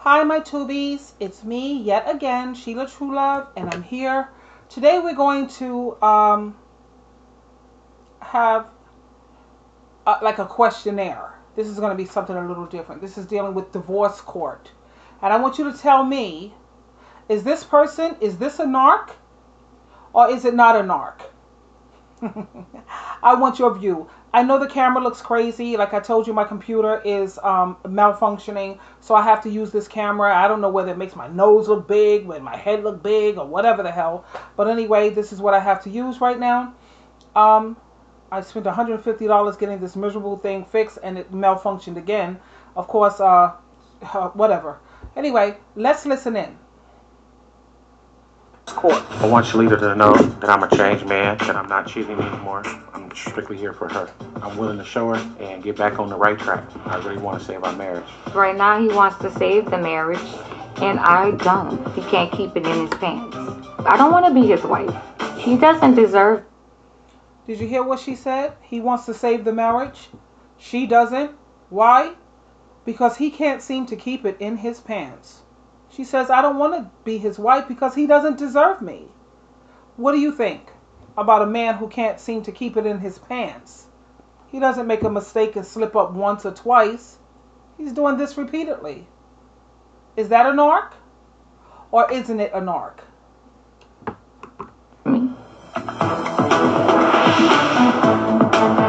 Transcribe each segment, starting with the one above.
Hi, my tubies. It's me yet again, Sheila Truelove, and I'm here. Today we're going to have like a questionnaire. This is going to be something a little different. This is dealing with divorce court. And I want you to tell me, is this a narc or is it not a narc? I want your view. I know the camera looks crazy. Like I told you, my computer is malfunctioning, so I have to use this camera. I don't know whether it makes my nose look big, whether my head look big, or whatever the hell. But anyway, this is what I have to use right now. Um, I spent $150 getting this miserable thing fixed, and it malfunctioned again. Of course, whatever. Anyway, let's listen in. Court. I want Shalita to know that I'm a changed man, that I'm not cheating anymore. I'm strictly here for her. I'm willing to show her and get back on the right track. I really want to save our marriage. Right now, he wants to save the marriage, and I don't. He can't keep it in his pants. I don't want to be his wife. He doesn't deserve. Did you hear what she said? He wants to save the marriage. She doesn't. Why? Because he can't seem to keep it in his pants. She says, I don't want to be his wife because he doesn't deserve me. What do you think about a man who can't seem to keep it in his pants? He doesn't make a mistake and slip up once or twice. He's doing this repeatedly. Is that a narc? Or isn't it a narc?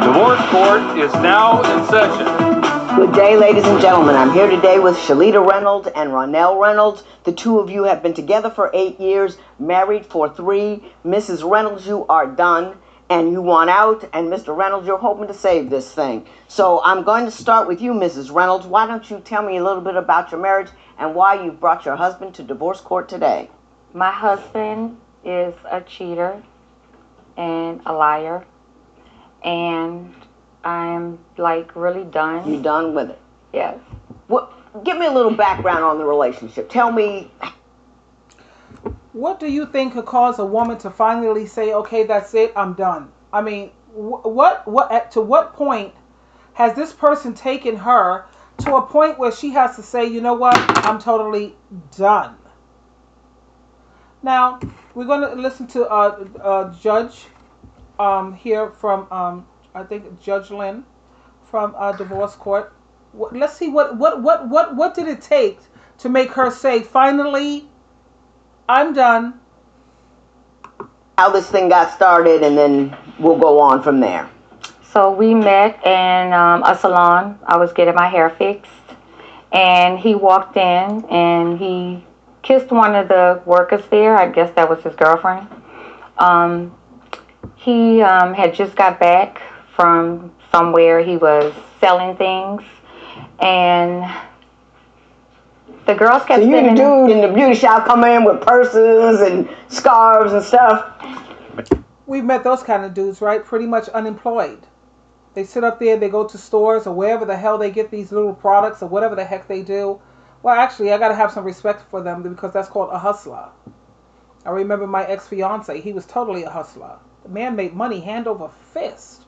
Divorce court is now in session. Good day, ladies and gentlemen. I'm here today with Shalita Reynolds and Ronell Reynolds. The two of you have been together for 8 years, married for 3. Mrs. Reynolds, you are done and you want out. And Mr. Reynolds, you're hoping to save this thing. So I'm going to start with you, Mrs. Reynolds. Why don't you tell me a little bit about your marriage and why you've brought your husband to divorce court today? My husband is a cheater and a liar, and I'm like really done. You done with it? Yes. Well, give me a little background on the relationship. Tell me. What do you think could cause a woman to finally say, okay, that's it, I'm done? I mean, to what point has this person taken her to a point where she has to say, you know what, I'm totally done? Now, we're going to listen to a judge here from, I think, Judge Lynn from divorce court. Let's see what did it take to make her say, finally, I'm done. How this thing got started, and then we'll go on from there. So we met in a salon. I was getting my hair fixed, and he walked in and he kissed one of the workers there. I guess that was his girlfriend. He had just got back from somewhere. He was selling things, and the girls kept saying, saying, so you dude in the beauty shop come in with purses and scarves and stuff. We've met those kind of dudes, right? Pretty much unemployed. They sit up there, they go to stores or wherever the hell they get these little products or whatever the heck they do. Well, actually, I got to have some respect for them because that's called a hustler. I remember my ex-fiance. He was totally a hustler. The man made money hand over fist.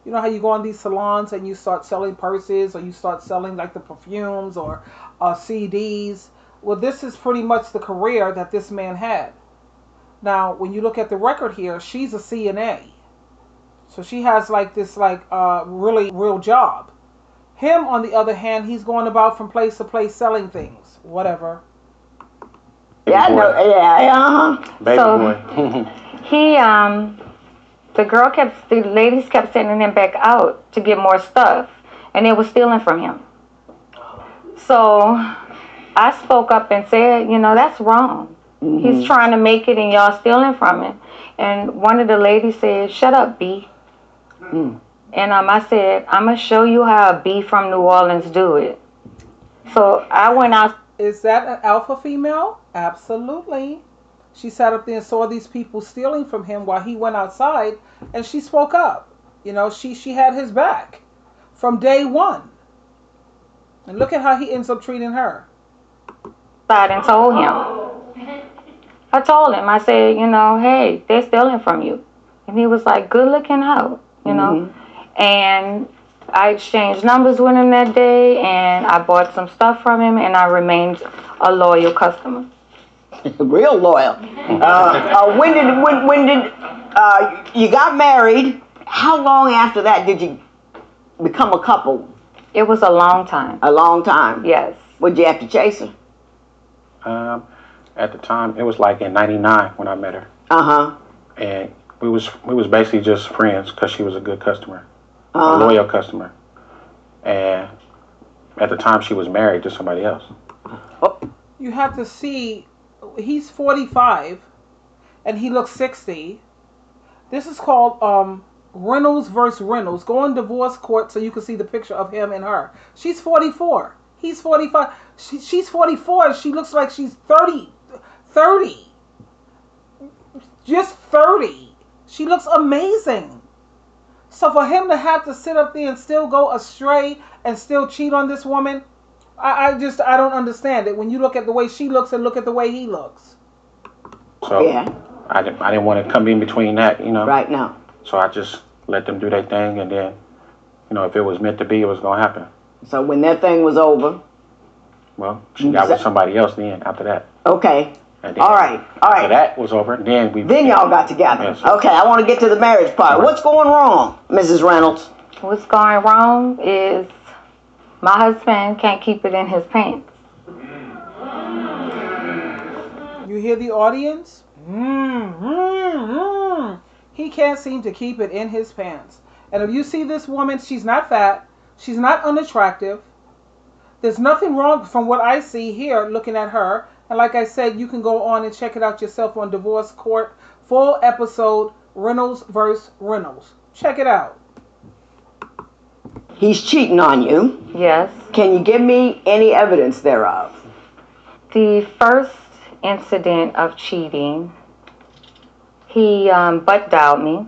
You know how you go on these salons and you start selling purses or you start selling like the perfumes or CDs? Well, this is pretty much the career that this man had. Now, when you look at the record here, she's a CNA. So she has like this really real job. Him, on the other hand, he's going about from place to place selling things. Whatever. Yeah, I know. Yeah, Baby So- boy. the ladies kept sending him back out to get more stuff, and they were stealing from him. So I spoke up and said, that's wrong. Mm-hmm. He's trying to make it and y'all stealing from him. And one of the ladies said, shut up, B. Mm. And I said, I'm going to show you how a B from New Orleans do it. So I went out. Is that an alpha female? Absolutely. She sat up there and saw these people stealing from him while he went outside, and she spoke up. She had his back from day one. And look at how he ends up treating her. And told him. I told him, I said, hey, they're stealing from you. And he was like, good looking out, Mm-hmm. And I exchanged numbers with him that day, and I bought some stuff from him, and I remained a loyal customer. Real loyal. When did you got married? How long after that did you become a couple? It was a long time. A long time. Yes. Would you have to chase her? At the time, it was like in '99 when I met her. And we was basically just friends because she was a good customer, a loyal customer. And at the time, she was married to somebody else. You have to see, he's 45 and he looks 60. This is called Reynolds versus Reynolds. Go in divorce court so you can see the picture of him and her. She's 44. He's 45. She's 44. She looks like she's 30. Just 30. She looks amazing. So for him to have to sit up there and still go astray and still cheat on this woman, I don't understand it. When you look at the way she looks and look at the way he looks. So yeah. I didn't want to come in between that, you know. Right now. So I just let them do their thing, and then, you know, if it was meant to be, it was gonna happen. So when that thing was over, well, she got with somebody else then after that. Okay. And then all right. After that was over, then y'all got together. Yes. Okay, I want to get to the marriage part. What's going wrong, Mrs. Reynolds? What's going wrong is my husband can't keep it in his pants. You hear the audience? He can't seem to keep it in his pants. And if you see this woman, she's not fat. She's not unattractive. There's nothing wrong from what I see here looking at her. And like I said, you can go on and check it out yourself on Divorce Court. Full episode, Reynolds versus Reynolds. Check it out. He's cheating on you. Yes. Can you give me any evidence thereof? The first incident of cheating, he butt dialed me.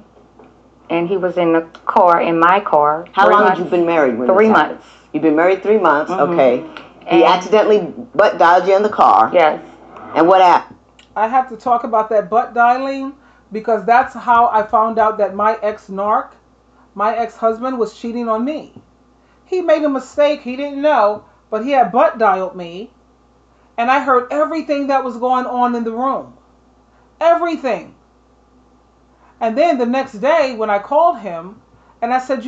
And he was in the car, in my car. How long had you been married? 3 months. You've been married 3 months, okay. He accidentally butt dialed you in the car. Yes. And what happened? I have to talk about that butt dialing because that's how I found out that my ex-husband was cheating on me. He made a mistake, he didn't know, but he had butt dialed me. And I heard everything that was going on in the room. Everything. And then the next day when I called him and I said,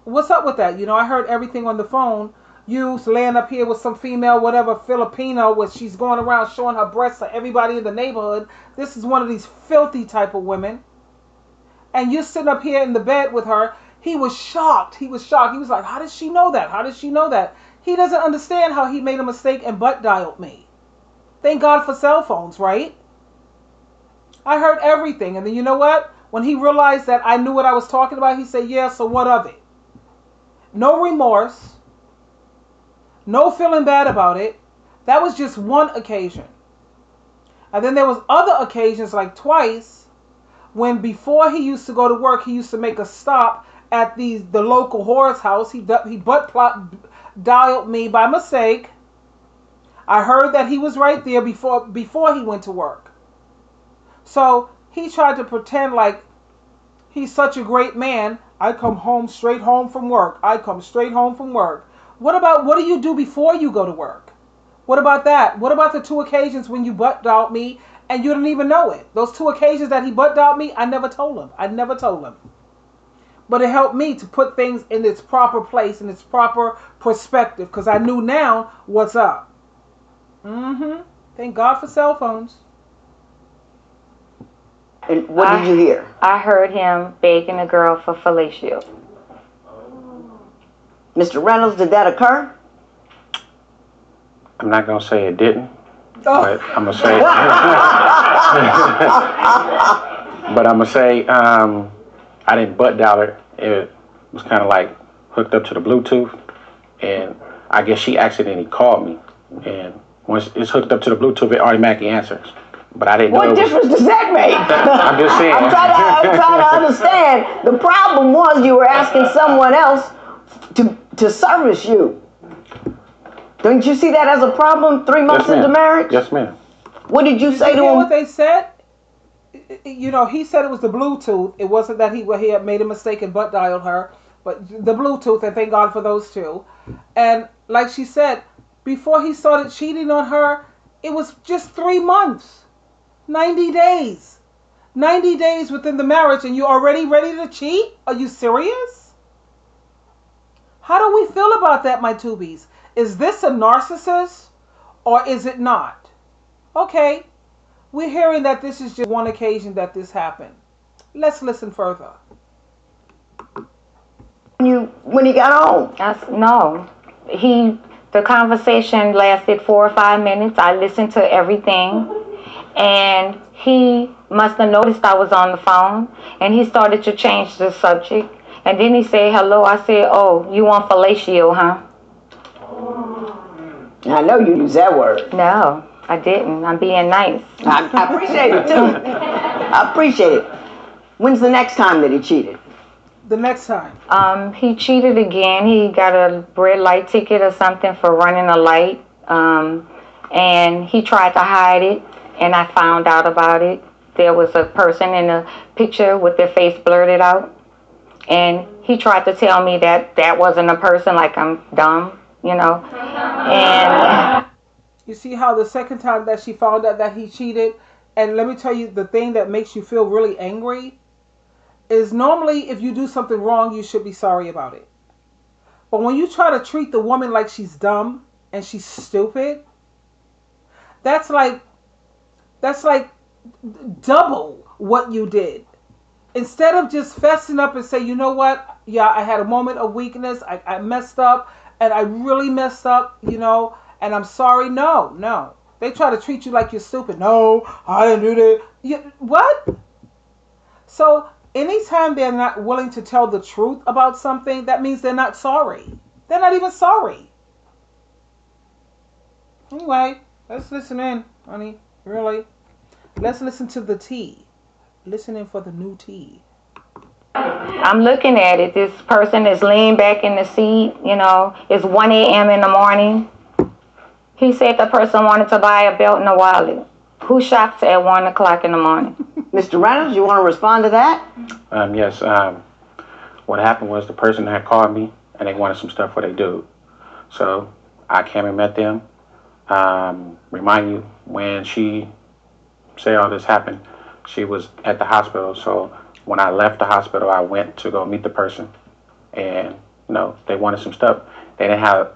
what's up with that? I heard everything on the phone. You laying up here with some female, whatever, Filipino, where she's going around showing her breasts to everybody in the neighborhood. This is one of these filthy type of women. And you're sitting up here in the bed with her. He was shocked. He was like, how does she know that? How does she know that? He doesn't understand how he made a mistake and butt dialed me. Thank God for cell phones, right? I heard everything. And then you know what? When he realized that I knew what I was talking about, he said, yeah, so what of it? No remorse. No feeling bad about it. That was just one occasion. And then there was other occasions, like twice, when before he used to go to work, he used to make a stop at the local whore's house. He dialed me by mistake. I heard that he was right there before he went to work. So he tried to pretend like he's such a great man. I come straight home from work. What do you do before you go to work? What about that? What about the 2 occasions when you butt dialed me and you didn't even know it? Those 2 occasions that he butt dialed me, I never told him. But it helped me to put things in its proper place, in its proper perspective, because I knew now what's up. Thank God for cell phones. And what did you hear? I heard him begging a girl for fellatio. Mr. Reynolds, did that occur? I'm not going to say it didn't, but I'm going to say I didn't butt dial her. It was kind of like hooked up to the Bluetooth, and I guess she accidentally called me. And once it's hooked up to the Bluetooth, it automatically answers. But I didn't know. What difference does that make? I'm just saying. I'm trying to understand. The problem was you were asking someone else to service you. Don't you see that as a problem 3 months into marriage? Yes, ma'am. What did you say to him? What they said? He said it was the Bluetooth. It wasn't that he had made a mistake and butt dialed her. but the Bluetooth, and thank God for those two. And like she said, before he started cheating on her, it was just 3 months, 90 days. 90 days within the marriage, and you're already ready to cheat? Are you serious? How do we feel about that, my tubies? Is this a narcissist or is it not? Okay, we're hearing that this is just one occasion that this happened. Let's listen further. When he got home? No. The conversation lasted 4 or 5 minutes. I listened to everything. And he must have noticed I was on the phone. And he started to change the subject. And then he said, hello. I said, oh, you want fellatio, huh? I know you use that word. No, I didn't. I'm being nice. I appreciate it, too. I appreciate it. When's the next time that he cheated? The next time. He cheated again. He got a red light ticket or something for running a light. And he tried to hide it, and I found out about it. There was a person in a picture with their face blurted out. And he tried to tell me that that wasn't a person, like I'm dumb, you know. And you see how the second time that she found out that he cheated, and let me tell you, the thing that makes you feel really angry is normally if you do something wrong, you should be sorry about it. But when you try to treat the woman like she's dumb and she's stupid, that's like double what you did. Instead of just fessing up and say, you know what, yeah, I had a moment of weakness, I messed up, and I really messed up, you know, and I'm sorry. No. They try to treat you like you're stupid. No, I didn't do that. What? So anytime they're not willing to tell the truth about something, that means they're not sorry. They're not even sorry. Anyway, let's listen in, honey. Really. Let's listen to the tea. Listening for the new tea. I'm looking at it. This person is laying back in the seat. You know, it's 1 a.m. in the morning. He said the person wanted to buy a belt and a wallet. Who shops at 1 o'clock in the morning? Mr. Reynolds, you want to respond to that? Yes. What happened was the person had called me and they wanted some stuff for their dude. So I came and met them. Remind you, when she said all this happened, she was at the hospital. So when I left the hospital, I went to go meet the person. And, you know, they wanted some stuff. They didn't have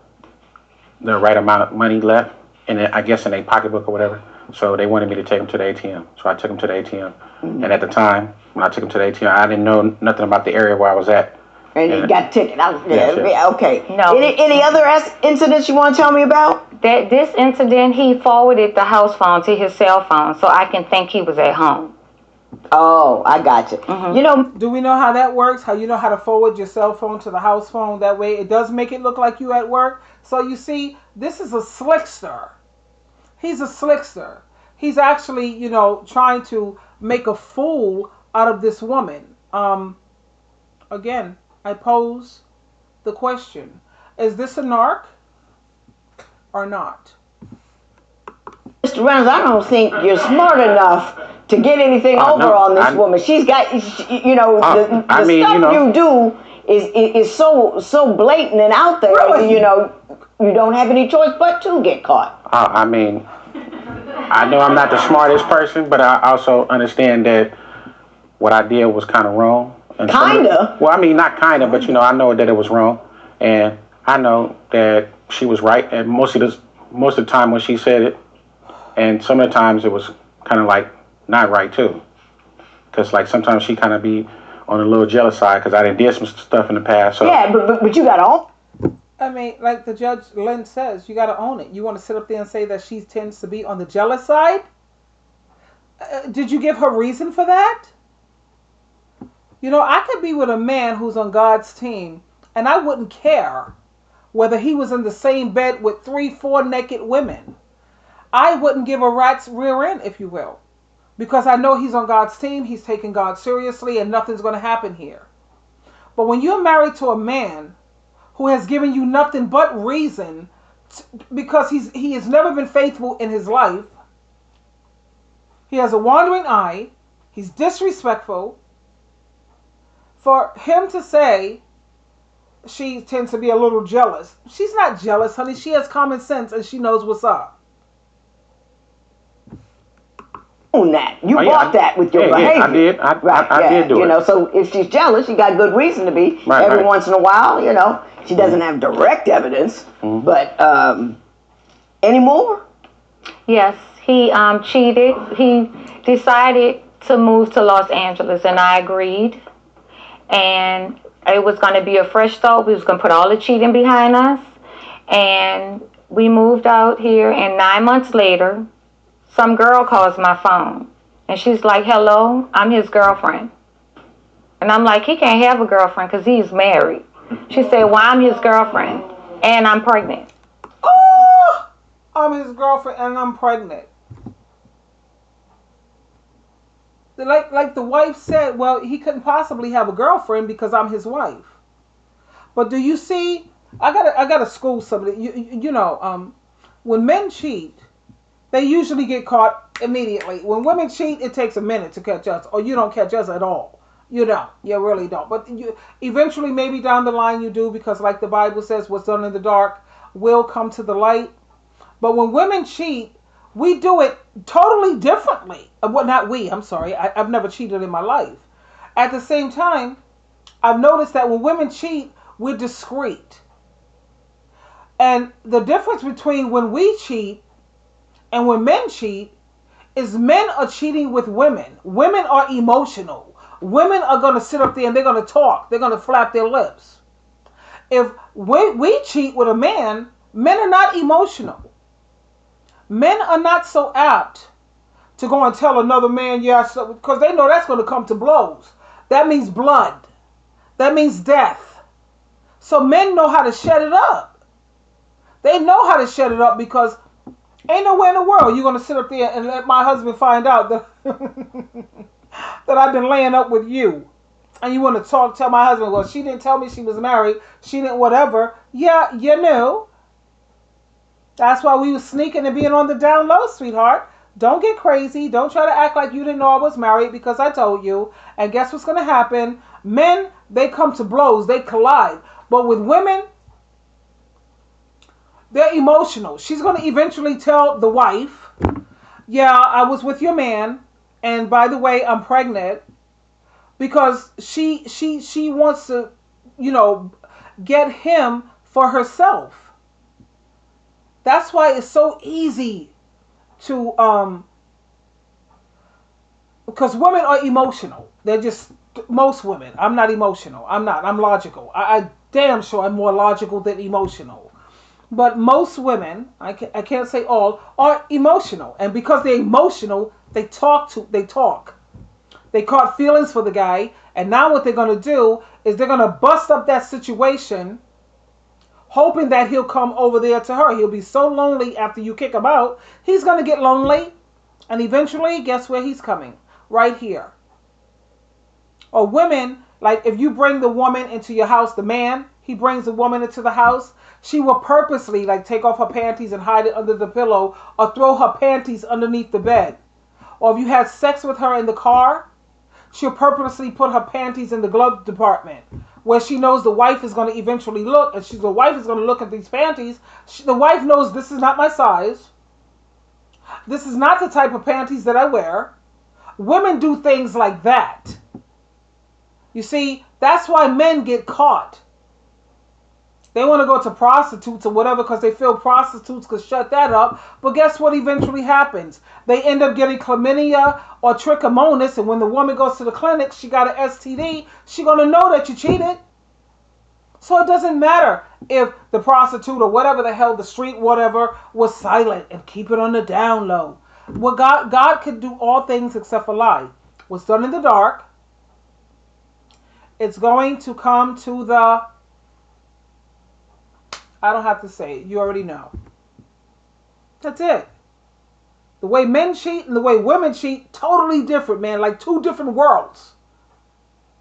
the right amount of money left, I guess in their pocketbook or whatever. So they wanted me to take them to the ATM. So I took them to the ATM. Mm-hmm. And at the time, when I took them to the ATM, I didn't know nothing about the area where I was at. And you got ticket out there. Yes. Okay. No. Any other incidents you want to tell me about? This incident, he forwarded the house phone to his cell phone, so I can think he was at home. Oh, I got you. Mm-hmm. You know, do we know how that works? How you know how to forward your cell phone to the house phone? That way it does make it look like you at work. So you see, this is a slickster. He's a slickster. He's actually, you know, trying to make a fool out of this woman. Again, I pose the question. Is this a narc or not? Mr. Reynolds, I don't think you're smart enough to get anything over on this woman. She's got, you know, the stuff you do is so blatant and out there. Really? You know, you don't have any choice but to get caught. I mean, I know I'm not the smartest person, but I also understand that what I did was kind of wrong. Kinda? Well, I mean, not kinda, but, you know, I know that it was wrong. And I know that she was right. And most of the time when she said it, and some of the times it was kind of like not right too. Because like sometimes she kind of be on a little jealous side because I did some stuff in the past. So. Yeah, but you got to own. I mean, like the Judge Lynn says, you got to own it. You want to sit up there and say that she tends to be on the jealous side? Did you give her reason for that? You know, I could be with a man who's on God's team, and I wouldn't care whether he was in the same bed with 3-4 naked women. I wouldn't give a rat's rear end, if you will, because I know he's on God's team, he's taking God seriously, and nothing's going to happen here. But when you're married to a man who has given you nothing but reason, because he has never been faithful in his life, he has a wandering eye, he's disrespectful, for him to say she tends to be a little jealous. She's not jealous, honey. She has common sense and she knows what's up. That you bought that with your behavior. I did. I did do it. You know, so if she's jealous, she got good reason to be. Every once in a while, you know, she doesn't have direct evidence, but any more? Yes, he cheated. He decided to move to Los Angeles, and I agreed. And it was going to be a fresh start. We was going to put all the cheating behind us, and we moved out here. And 9 months later, some girl calls my phone, and she's like, "Hello, I'm his girlfriend." And I'm like, "He can't have a girlfriend because he's married." She said, "Well, I'm his girlfriend, and I'm pregnant." Oh, I'm his girlfriend, and I'm pregnant. Like the wife said, well, he couldn't possibly have a girlfriend because I'm his wife. But do you see? I gotta school somebody. You know, when men cheat, they usually get caught immediately. When women cheat, it takes a minute to catch us, or you don't catch us at all. You don't. You really don't. But you eventually, maybe down the line, you do, because like the Bible says, what's done in the dark will come to the light. But when women cheat, we do it totally differently. Well, not we. I'm sorry. I've never cheated in my life. At the same time, I've noticed that when women cheat, we're discreet. And the difference between when we cheat and when men cheat is men are cheating with women. Women are emotional. Women are going to sit up there and they're going to talk. They're going to flap their lips. If we cheat with a man, men are not emotional. Men are not so apt to go and tell another man, yes, because they know that's going to come to blows. That means blood. That means death. So men know how to shut it up. They know how to shut it up because ain't nowhere in the world you're going to sit up there and let my husband find out that, that I've been laying up with you. And you want to tell my husband, well, she didn't tell me she was married. She didn't whatever. Yeah, you knew. That's why we was sneaking and being on the down low, sweetheart. Don't get crazy. Don't try to act like you didn't know I was married because I told you. And guess what's going to happen? Men, they come to blows. They collide. But with women, they're emotional. She's going to eventually tell the wife, yeah, I was with your man. And by the way, I'm pregnant. Because she wants to, you know, get him for herself. That's why it's so easy to, because women are emotional. They're just, most women. I'm not emotional. I'm not. I'm logical. I damn sure I'm more logical than emotional. But most women, I can't say all, are emotional. And because they're emotional, they talk. They caught feelings for the guy. And now what they're going to do is they're going to bust up that situation, hoping that he'll come over there to her. He'll be so lonely after you kick him out. He's going to get lonely. And eventually, guess where he's coming? Right here. Or women, like if you bring the woman into your house, the man, he brings the woman into the house. She will purposely like take off her panties and hide it under the pillow or throw her panties underneath the bed. Or if you had sex with her in the car, she'll purposely put her panties in the glove department where she knows the wife is going to eventually look, and the wife is going to look at these panties. The wife knows this is not my size. This is not the type of panties that I wear. Women do things like that. You see, that's why men get caught. They want to go to prostitutes or whatever because they feel prostitutes could shut that up. But guess what eventually happens? They end up getting chlamydia or trichomonas. And when the woman goes to the clinic, she got an STD. She's going to know that you cheated. So it doesn't matter if the prostitute or whatever the hell, the street, whatever, was silent and keep it on the down low. Well, God could do all things except for lie. What's done in the dark, it's going to come to the... I don't have to say it. You already know. That's it. The way men cheat and the way women cheat, totally different, man. Like two different worlds.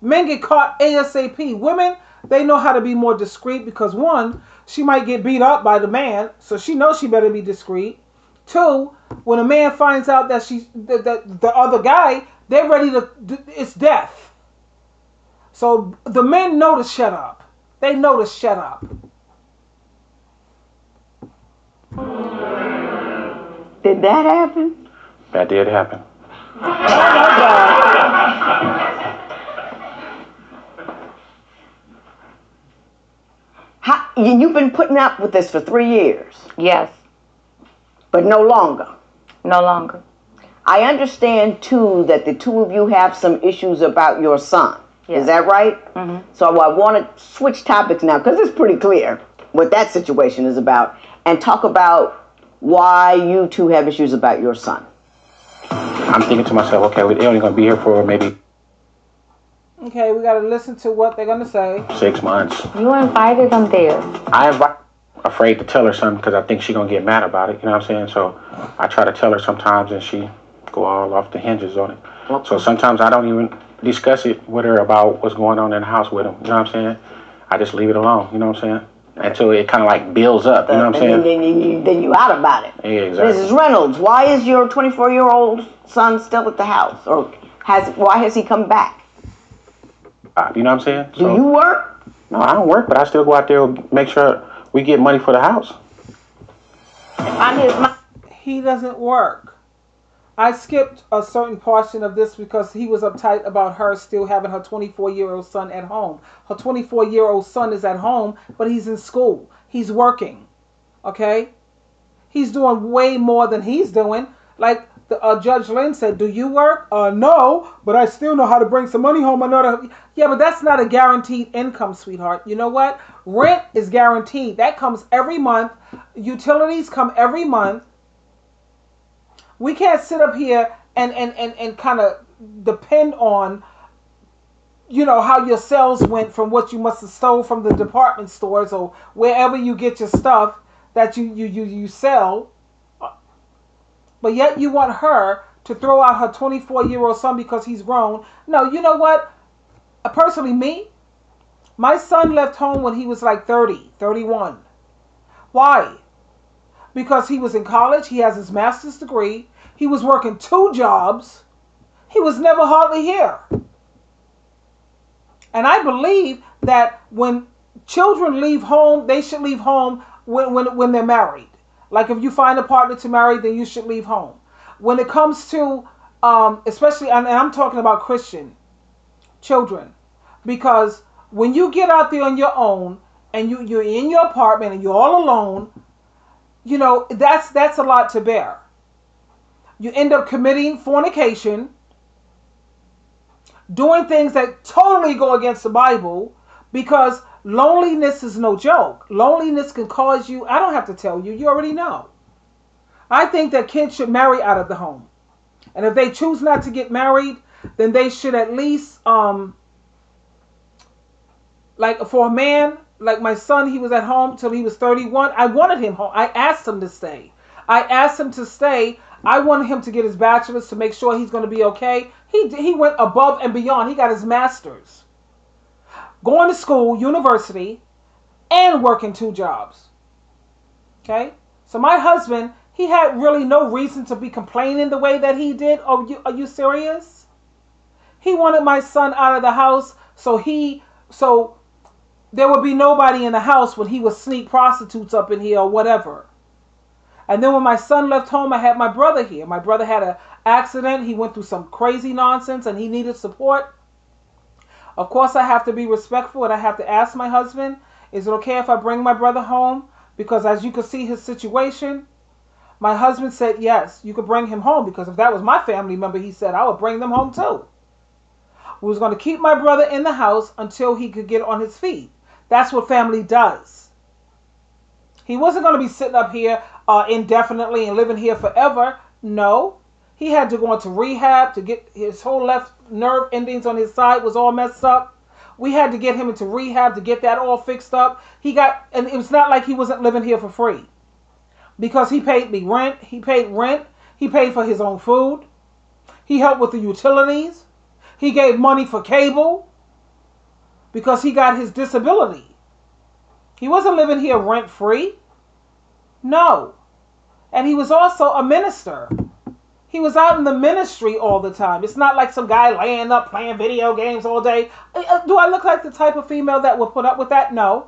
Men get caught ASAP. Women, they know how to be more discreet because one, she might get beat up by the man, so she knows she better be discreet. Two, when a man finds out that the other guy, they're ready to, it's death. So the men know to shut up. They know to shut up. Did that happen? That did happen. Oh my God. You've been putting up with this for 3 years? Yes. But no longer? No longer. I understand, too, that the two of you have some issues about your son. Yes. Is that right? Mm-hmm. So I want to switch topics now, because it's pretty clear what that situation is about, and talk about why you two have issues about your son. I'm thinking to myself, okay, they're only going to be here for maybe... Okay, we got to listen to what they're going to say. 6 months. You invited them there. I'm afraid to tell her something because I think she's going to get mad about it. You know what I'm saying? So I try to tell her sometimes and she go all off the hinges on it. Okay. So sometimes I don't even discuss it with her about what's going on in the house with him. You know what I'm saying? I just leave it alone. You know what I'm saying? Until it kind of like builds up. You know what I'm saying? Then you out about it. Yeah, exactly. Mrs. Reynolds, why is your 24-year-old son still at the house? Or why has he come back? You know what I'm saying? Do you work? No, I don't work, but I still go out there and make sure we get money for the house. He doesn't work. I skipped a certain portion of this because he was uptight about her still having her 24-year-old son at home. Her 24-year-old son is at home, but he's in school. He's working. Okay? He's doing way more than he's doing. Like Judge Lynn said, do you work? No, but I still know how to bring some money home. Yeah, but that's not a guaranteed income, sweetheart. You know what? Rent is guaranteed. That comes every month. Utilities come every month. We can't sit up here and kind of depend on, you know, how your sales went from what you must have stole from the department stores or wherever you get your stuff that you sell. But yet you want her to throw out her 24-year-old son because he's grown. No, you know what? Personally, me, my son left home when he was like 30, 31. Why? Because he was in college. He has his master's degree. He was working 2 jobs. He was never hardly here. And I believe that when children leave home, they should leave home when they're married. Like if you find a partner to marry, then you should leave home. When it comes to, especially, and I'm talking about Christian children, because when you get out there on your own and you're in your apartment and you're all alone, you know, that's a lot to bear. You end up committing fornication, doing things that totally go against the Bible, because loneliness is no joke. Loneliness can cause you, I don't have to tell you, you already know. I think that kids should marry out of the home. And if they choose not to get married, then they should at least, like for a man, like my son, he was at home till he was 31. I wanted him home. I asked him to stay. I wanted him to get his bachelor's to make sure he's going to be okay. He went above and beyond. He got his master's. Going to school, university, and working 2 jobs. Okay? So my husband, he had really no reason to be complaining the way that he did. Are you serious? He wanted my son out of the house so there would be nobody in the house when he would sneak prostitutes up in here or whatever. And then when my son left home, I had my brother here. My brother had an accident. He went through some crazy nonsense and he needed support. Of course, I have to be respectful and I have to ask my husband, is it okay if I bring my brother home? Because as you can see his situation, my husband said, yes, you could bring him home, because if that was my family member, he said, I would bring them home too. We was going to keep my brother in the house until he could get on his feet. That's what family does. He wasn't going to be sitting up here indefinitely and living here forever. No. He had to go into rehab to get his whole left nerve endings on his side was all messed up. We had to get him into rehab to get that all fixed up. And it was not like he wasn't living here for free. Because he paid me rent. He paid rent. He paid for his own food. He helped with the utilities. He gave money for cable. Because he got his disability. He wasn't living here rent free. No. And he was also a minister. He was out in the ministry all the time. It's not like some guy laying up playing video games all day. Do I look like the type of female that would put up with that? No.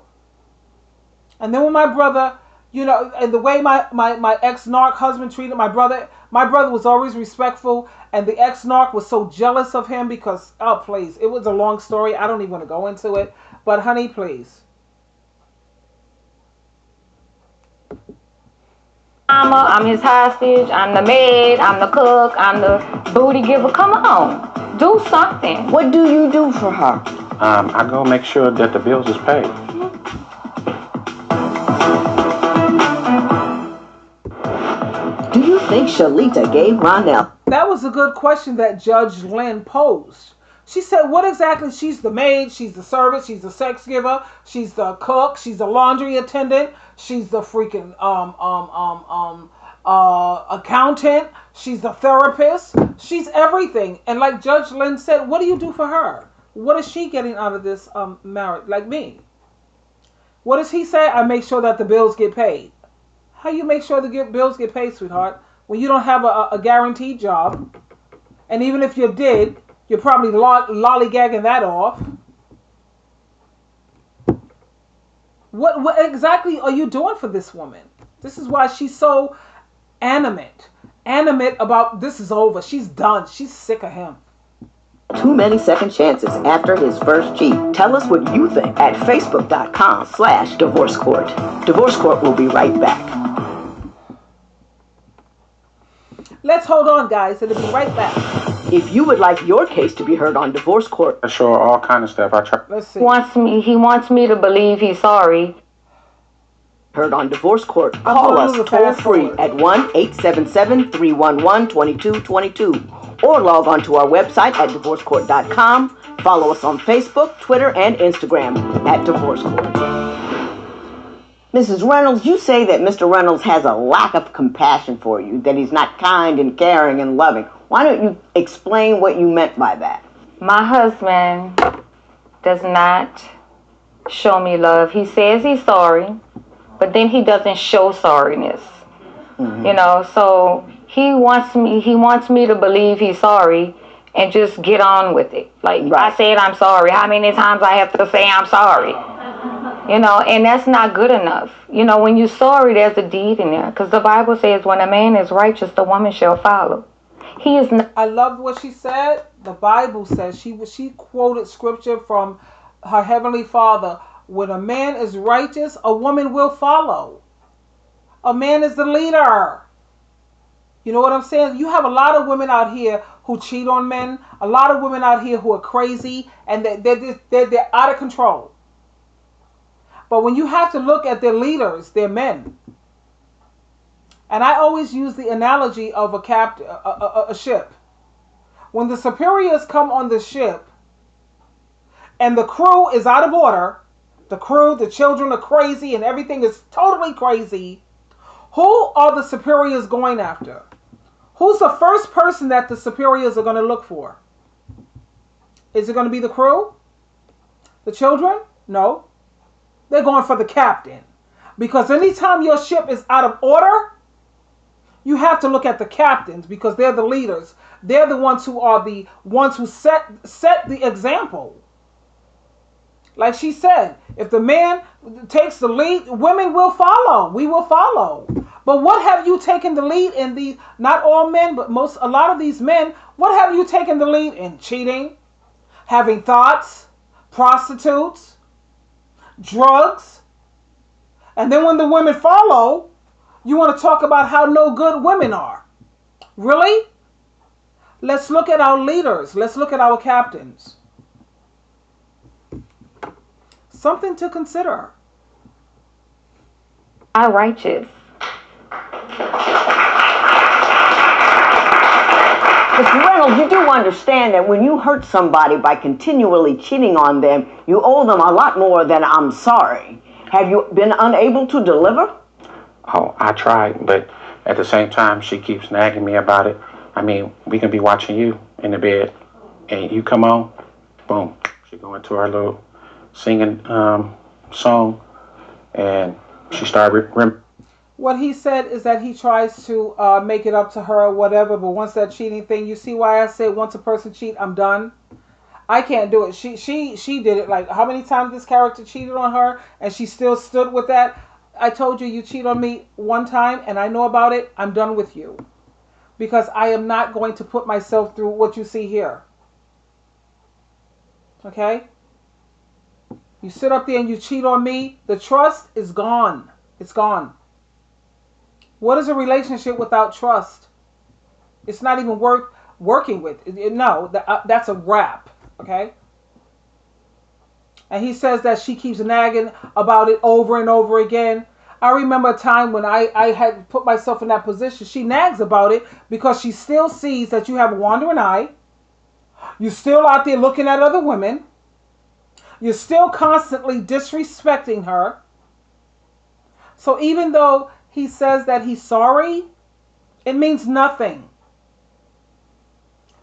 And then when my brother, and the way my ex-narc husband treated my brother was always respectful, and the ex-narc was so jealous of him because, oh, please, it was a long story. I don't even want to go into it. But, honey, please. I'm his hostage, I'm the maid, I'm the cook, I'm the booty giver. Come on, do something. What do you do for her? I go make sure that the bills is paid. Do you think Shalita gave Ronell? That was a good question that Judge Lynn posed. She said, what exactly? She's the maid, she's the servant, she's the sex giver, she's the cook, she's the laundry attendant, she's the freaking accountant, she's the therapist, she's everything. And like Judge Lynn said, what do you do for her? What is she getting out of this marriage? Like me. What does he say? I make sure that the bills get paid. How you make sure the bills get paid, sweetheart, when you don't have a guaranteed job? And even if you did, you're probably lollygagging that off. What exactly are you doing for this woman? This is why she's so animate about this is over. She's done. She's sick of him. Too many second chances after his first cheat. Tell us what you think at facebook.com/divorce court. Divorce Court will be right back. Let's hold on, guys. It'll be right back. If you would like your case to be heard on Divorce Court, I show her all kind of stuff. Let's see. He wants me to believe he's sorry. Heard on Divorce Court. Call us toll free at 1-877-311-2222 or log on to our website at divorcecourt.com. Follow us on Facebook, Twitter, and Instagram at Divorce Court. Mrs. Reynolds, you say that Mr. Reynolds has a lack of compassion for you, that he's not kind and caring and loving. Why don't you explain what you meant by that? My husband does not show me love. He says he's sorry, but then he doesn't show sorriness. Mm-hmm. So he wants me to believe he's sorry and just get on with it. Like, right. I said I'm sorry. How many times I have to say I'm sorry? And that's not good enough. When you're sorry, there's a deed in there. Because the Bible says when a man is righteous, the woman shall follow. He is not. I love what she said. The Bible says she quoted scripture from her Heavenly Father. When a man is righteous, a woman will follow. A man is the leader. You know what I'm saying? You have a lot of women out here who cheat on men. A lot of women out here who are crazy and they're out of control. But when you have to look at their leaders, they're men. And I always use the analogy of a ship. When the superiors come on the ship and the crew is out of order, the crew, the children are crazy and everything is totally crazy, who are the superiors going after? Who's the first person that the superiors are going to look for? Is it going to be the crew? The children? No. They're going for the captain. Because anytime your ship is out of order, you have to look at the captains because they're the leaders. They're the ones who set the example. Like she said, if the man takes the lead, women will follow. We will follow. But what have you taken the lead in these, not all men, but a lot of these men, what have you taken the lead in? Cheating, having thoughts, prostitutes, drugs. And then when the women follow, you want to talk about how no good women are. Really? Let's look at our leaders. Let's look at our captains. Something to consider. I'm righteous. Mr. Reynolds, you do understand that when you hurt somebody by continually cheating on them, you owe them a lot more than I'm sorry. Have you been unable to deliver? Oh, I tried, but at the same time, she keeps nagging me about it. I mean, we can be watching you in the bed, and you come on, boom, she go into her little singing song, and she started What he said is that he tries to make it up to her or whatever, but once that cheating thing, you see why I said once a person cheat, I'm done. I can't do it. She did it. Like how many times this character cheated on her, and she still stood with that. I told you cheat on me one time, and I know about it. I'm done with you because I am not going to put myself through what you see here. Okay? You sit up there and you cheat on me. The trust is gone. It's gone. What is a relationship without trust? It's not even worth working with. No, that's a wrap. Okay? And he says that she keeps nagging about it over and over again. I remember a time when I had put myself in that position. She nags about it because she still sees that you have a wandering eye. You're still out there looking at other women. You're still constantly disrespecting her. So even though he says that he's sorry, it means nothing.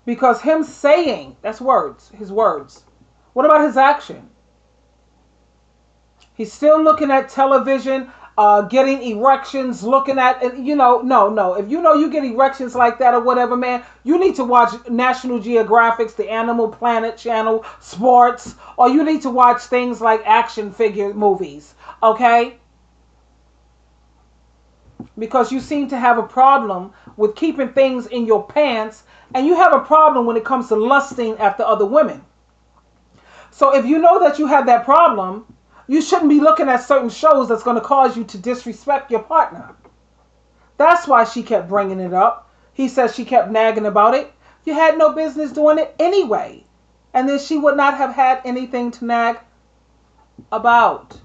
Because him saying, that's words, his words. What about his action? He's still looking at television, getting erections, looking at, and no. If you know you get erections like that or whatever, man, you need to watch National Geographic's The Animal Planet channel, sports, or you need to watch things like action figure movies, okay? Because you seem to have a problem with keeping things in your pants, and you have a problem when it comes to lusting after other women. So if you know that you have that problem, you shouldn't be looking at certain shows that's going to cause you to disrespect your partner. That's why she kept bringing it up. He says she kept nagging about it. You had no business doing it anyway. And then she would not have had anything to nag about.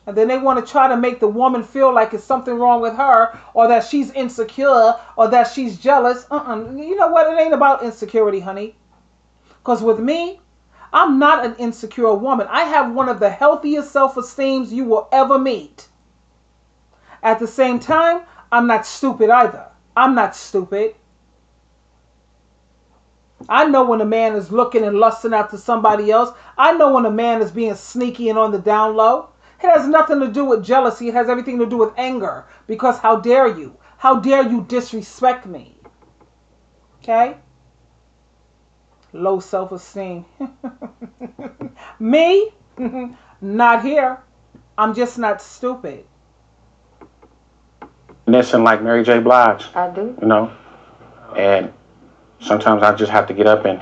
And then they want to try to make the woman feel like it's something wrong with her, or that she's insecure, or that she's jealous. You know what? It ain't about insecurity, honey. Because with me, I'm not an insecure woman. I have one of the healthiest self-esteems you will ever meet. At the same time, I'm not stupid either. I'm not stupid. I know when a man is looking and lusting after somebody else. I know when a man is being sneaky and on the down low. It has nothing to do with jealousy. It has everything to do with anger. Because how dare you? How dare you disrespect me? Okay? Low self-esteem. Me? Not here. I'm just not stupid. Listen, like Mary J. Blige. I do. You know? And sometimes I just have to get up and...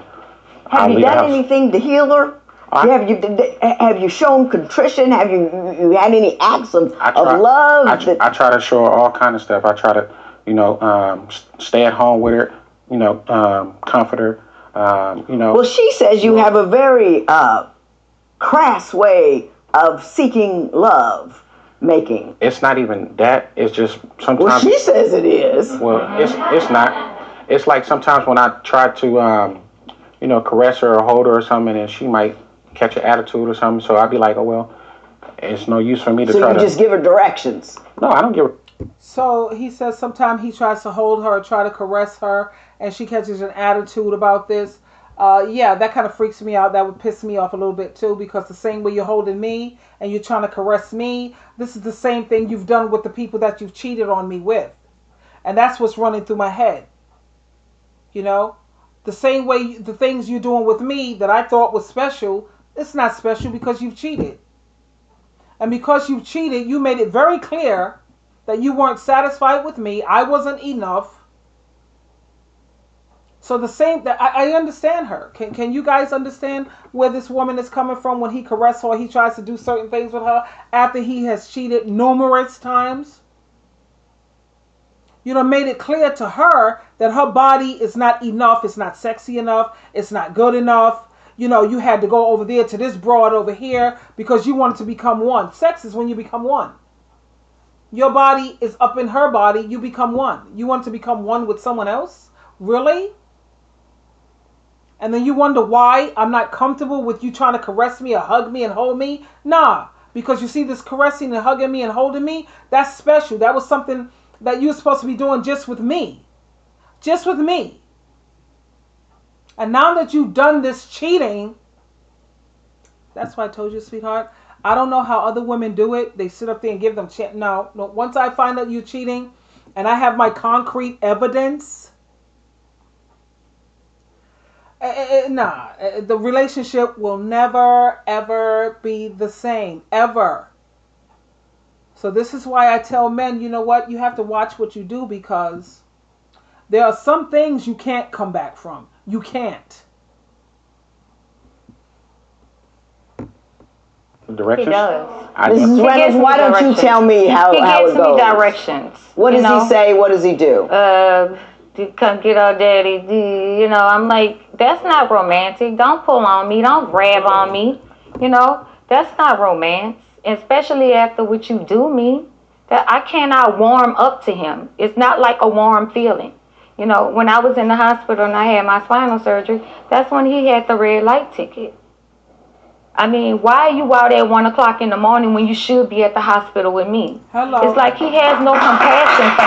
Have you done anything to heal her? Have you shown contrition? Have you had any acts of love? I try to show her all kind of stuff. I try to, stay at home with her, comfort her, Well, she says you have a very crass way of seeking love making. It's not even that. It's just sometimes... Well, she says it is. Well, it's not. It's like sometimes when I try to, caress her or hold her or something, and she might catch an attitude or something. So I'd be like, oh, well, it's no use for me to try to... So you just give her directions? No, I don't give her... So he says sometimes he tries to hold her, try to caress her, and she catches an attitude about this. Yeah, that kind of freaks me out. That would piss me off a little bit too, because the same way you're holding me and you're trying to caress me, this is the same thing you've done with the people that you've cheated on me with. And that's what's running through my head. You know? The same way the things you're doing with me that I thought was special, it's not special because you've cheated. And because you've cheated, you made it very clear that you weren't satisfied with me. I wasn't enough. So the same, that I understand her. Can you guys understand where this woman is coming from when he caresses her, he tries to do certain things with her after he has cheated numerous times? You know, made it clear to her that her body is not enough. It's not sexy enough. It's not good enough. You know, you had to go over there to this broad over here because you wanted to become one. Sex is when you become one. Your body is up in her body. You become one. You want to become one with someone else? Really? And then you wonder why I'm not comfortable with you trying to caress me or hug me and hold me? Nah, because you see this caressing and hugging me and holding me? That's special. That was something that you're supposed to be doing just with me. Just with me. And now that you've done this cheating, that's why I told you, sweetheart, I don't know how other women do it. They sit up there and give them no. Once I find out you're cheating, and I have my concrete evidence, the relationship will never ever be the same ever. So this is why I tell men, you know what? You have to watch what you do, because there are some things you can't come back from. You can't. Directions? He does. Mrs. Reynolds, why don't you tell me how it goes? He gives me directions. What does he say? What does he do? Come get our daddy. You know, I'm like, that's not romantic. Don't pull on me. Don't grab on me. You know, that's not romance. Especially after what you do me. That I cannot warm up to him. It's not like a warm feeling. You know, when I was in the hospital and I had my spinal surgery, that's when he had the red light ticket. I mean, why are you out at 1 o'clock in the morning when you should be at the hospital with me? Hello. It's like he has no compassion for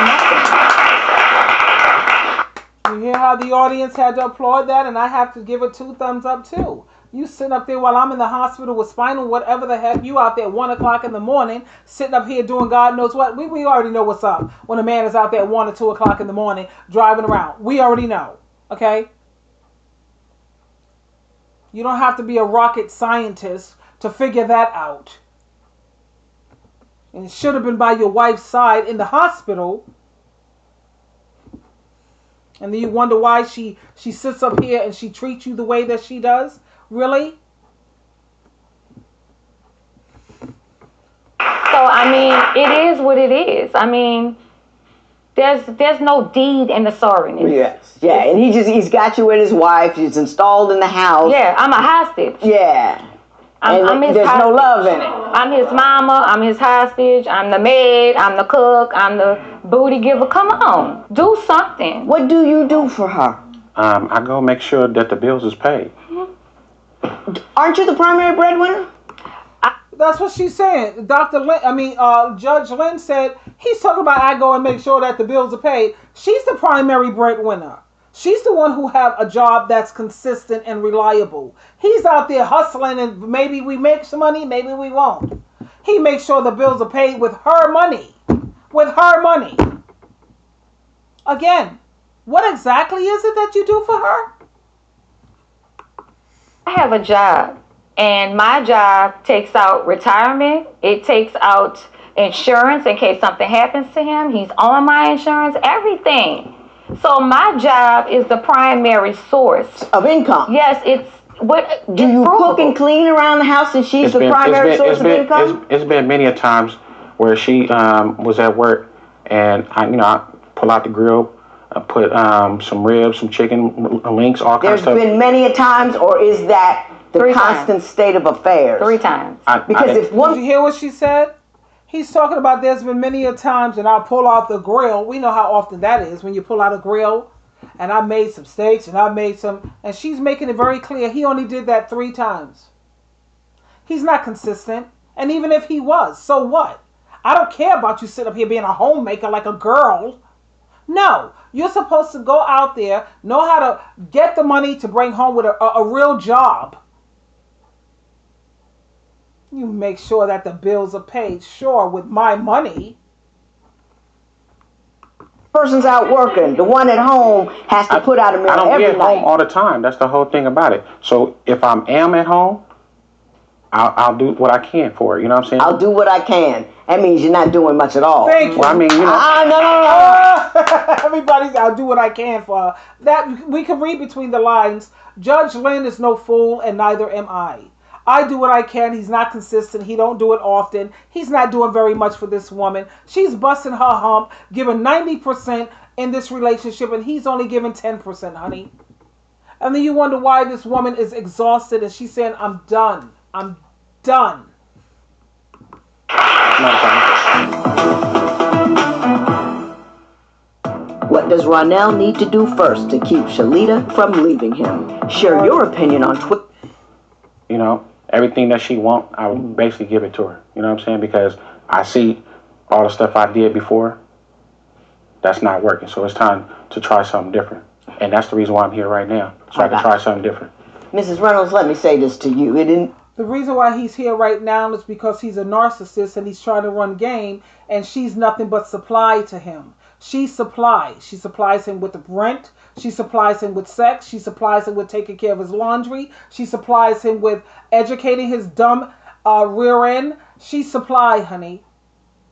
You nothing. hear how the audience had to applaud that, and I have to give it 2 thumbs up too. You sitting up there while I'm in the hospital with spinal, whatever the heck, you out there at 1 o'clock in the morning, sitting up here doing God knows what. We already know what's up when a man is out there at 1 or 2 o'clock in the morning driving around. We already know, okay? You don't have to be a rocket scientist to figure that out. And it should have been by your wife's side in the hospital. And then you wonder why she sits up here and she treats you the way that she does. Really? So, I mean, it is what it is. I mean, there's no deed in the sorriness. Yes. Yeah, and he's got you with his wife. He's installed in the house. Yeah, I'm a hostage. Yeah. I'm his there's hostage. no love in it. I'm his mama. I'm his hostage. I'm the maid. I'm the cook. I'm the booty giver. Come on. Do something. What do you do for her? I go make sure that the bills is paid. Aren't you the primary breadwinner? That's what she's saying. Judge Lynn said he's talking about I go and make sure that the bills are paid. She's the primary breadwinner. She's the one who have a job that's consistent and reliable. He's out there hustling, and maybe we make some money, maybe we won't. He makes sure the bills are paid with her money. With her money. Again, what exactly is it that you do for her? I have a job, and my job takes out retirement. It takes out insurance in case something happens to him. He's on my insurance, everything. So my job is the primary source of income. Yes, it's what. Do you cook and clean around the house, and she's the primary source of income? It's been many a times where she was at work, and I pull out the grill. I put some ribs, some chicken links, all kinds of stuff. There's been many a times, or is that the constant state of affairs? 3 times. Because if one... Did you hear what she said? He's talking about there's been many a times, and I'll pull out the grill. We know how often that is when you pull out a grill. And I made some steaks, and I made some... And she's making it very clear he only did that 3 times. He's not consistent. And even if he was, so what? I don't care about you sitting up here being a homemaker like a girl. No, you're supposed to go out there, know how to get the money to bring home with a real job. You make sure that the bills are paid, sure, with my money. Person's out working. The one at home has to put out a meal every night. I don't be at home all the time. That's the whole thing about it. So if I am at home, I'll do what I can for her. You know what I'm saying? I'll do what I can. That means you're not doing much at all. Thank you. Well, I mean, no. Everybody's, I'll do what I can for her. That we can read between the lines. Judge Lynn is no fool, and neither am I. I do what I can. He's not consistent. He don't do it often. He's not doing very much for this woman. She's busting her hump, giving 90% in this relationship, and he's only giving 10%, honey. And then you wonder why this woman is exhausted, and she's saying, I'm done. I'm done. What does Ronell need to do first to keep Shalita from leaving him? Share your opinion on Twitter. Everything that she wants, I would basically give it to her. You know what I'm saying? Because I see all the stuff I did before, that's not working. So it's time to try something different. And that's the reason why I'm here right now. So I can try something different. Mrs. Reynolds, let me say this to you. The reason why he's here right now is because he's a narcissist and he's trying to run game, and she's nothing but supply to him. She supplies. She supplies him with rent. She supplies him with sex. She supplies him with taking care of his laundry. She supplies him with educating his dumb rear end. She supply, honey.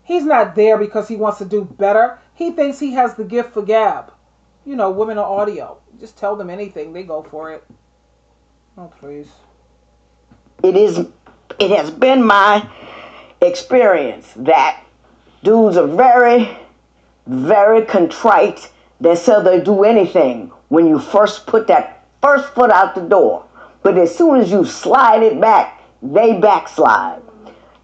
He's not there because he wants to do better. He thinks he has the gift for gab. You know, women are audio. Just tell them anything. They go for it. Oh, please. It has been my experience that dudes are very, very contrite. They say they'll do anything when you first put that first foot out the door. But as soon as you slide it back, they backslide.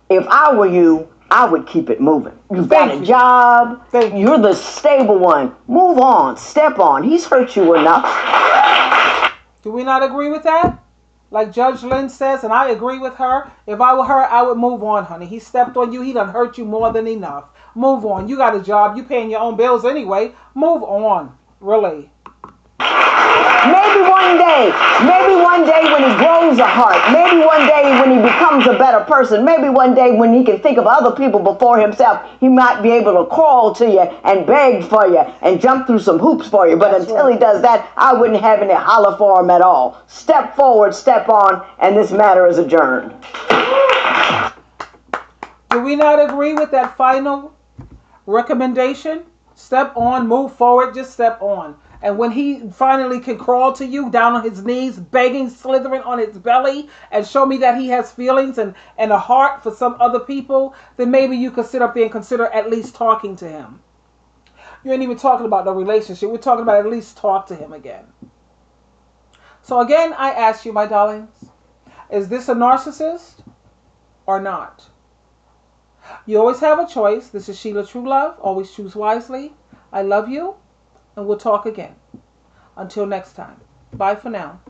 If I were you, I would keep it moving. You've got a job. You're the stable one. Move on. Step on. He's hurt you enough. Do we not agree with that? Like Judge Lynn says, and I agree with her. If I were her, I would move on, honey. He stepped on you. He done hurt you more than enough. Move on. You got a job. You paying your own bills anyway. Move on. Really. Maybe one day when he grows a heart, maybe one day when he becomes a better person, maybe one day when he can think of other people before himself, he might be able to crawl to you and beg for you and jump through some hoops for you. But until he does that, I wouldn't have any holler for him at all. Step forward, step on, and this matter is adjourned. Do we not agree with that final recommendation? Step on, move forward, just step on. And when he finally can crawl to you down on his knees, begging, slithering on his belly, and show me that he has feelings and a heart for some other people, then maybe you could sit up there and consider at least talking to him. You ain't even talking about no relationship. We're talking about at least talk to him again. So again, I ask you, my darlings, is this a narcissist or not? You always have a choice. This is Sheila True Love. Always choose wisely. I love you. And we'll talk again. Until next time. Bye for now.